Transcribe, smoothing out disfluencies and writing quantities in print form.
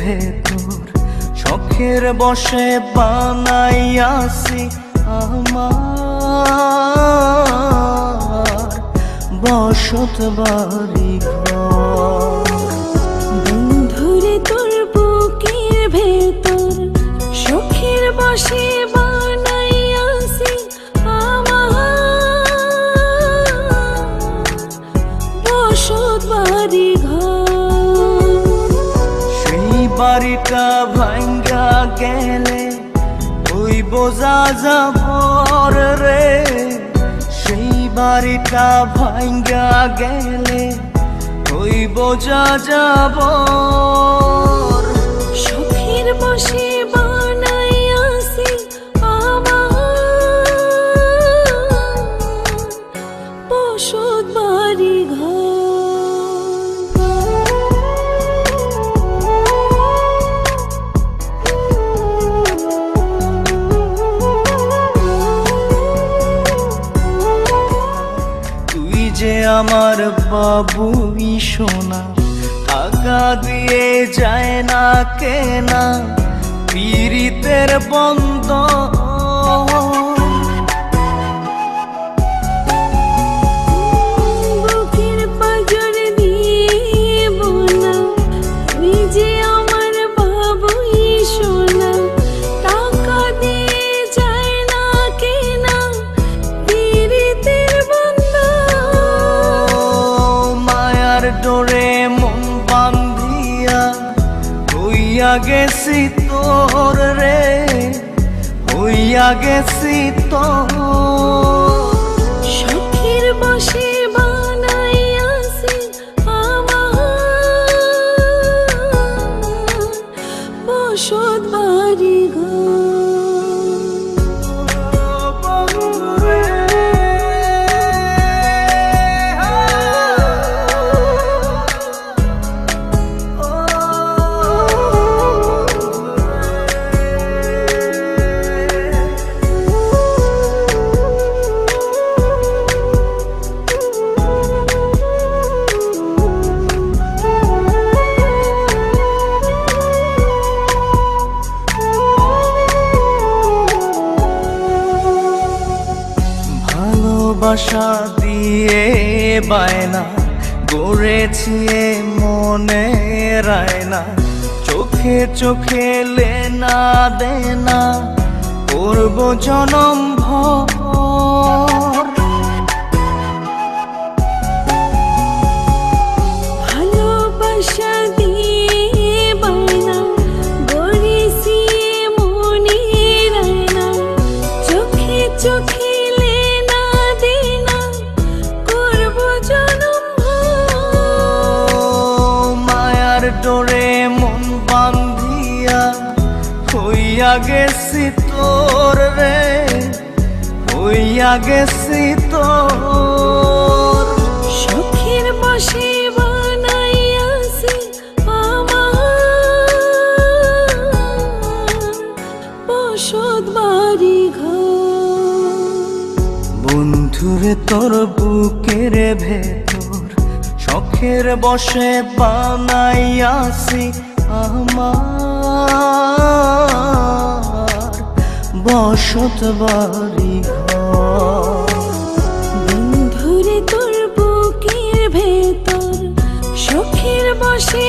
ভেতর শখের বশে বানাইয়াছি আমার বসত বাড়ি ঘর। বন্ধুরে তোর বুকের ভেতর শখের বশে বানাইয়াছি আমার বসত বাড়ি ঘর। সেই বাড়িটা ভাঙ্গা গেলে ওই বোঝা যাবর রে, সেই বাড়িটা ভাঙ্গা গেলে ওই বোঝা যাবর। শখের বশে বানাইয়াছি আমার বসত বাড়ি ঘর। যে আমার বাবুই সোনা, টাকা দিয়ে যায় না কেনা পীড়িতের বন্ধ। বুকের পাঁজর দিয়ে বোনা তুই যে আমার বাবুই সোনা, টাকা দিয়ে যায় না কেনা পীড়িতের ডোরে মন বান্ধিয়া হইয়া গেছি তোর রে, হইয়া গেছি তোর। শখের বশে বানাইয়াছি আমার বসত বাড়ি ঘর। ভালোবাসা দিয়ে বায়না গড়েছি মনে রায়না, চোখে চোখে লেনা দেনা করব জনম ভর। ভালোবাসা দিয়ে বায়না গড়েছি মনে রায়না, চোখে চোখে ডোরে মন বান্ধিয়া হইয়া গেছি তোর রে, হইয়া গেছি তোর। শখের বশে বানাইয়াছি আমার বসত বাড়ি ঘর। বন্ধুরে তোর বুকের ভেতর শখের বশে বানাইয়াছি আমার বসত বাড়ি ঘর। বন্ধুরে তোর বুকের ভেতর শখের বশে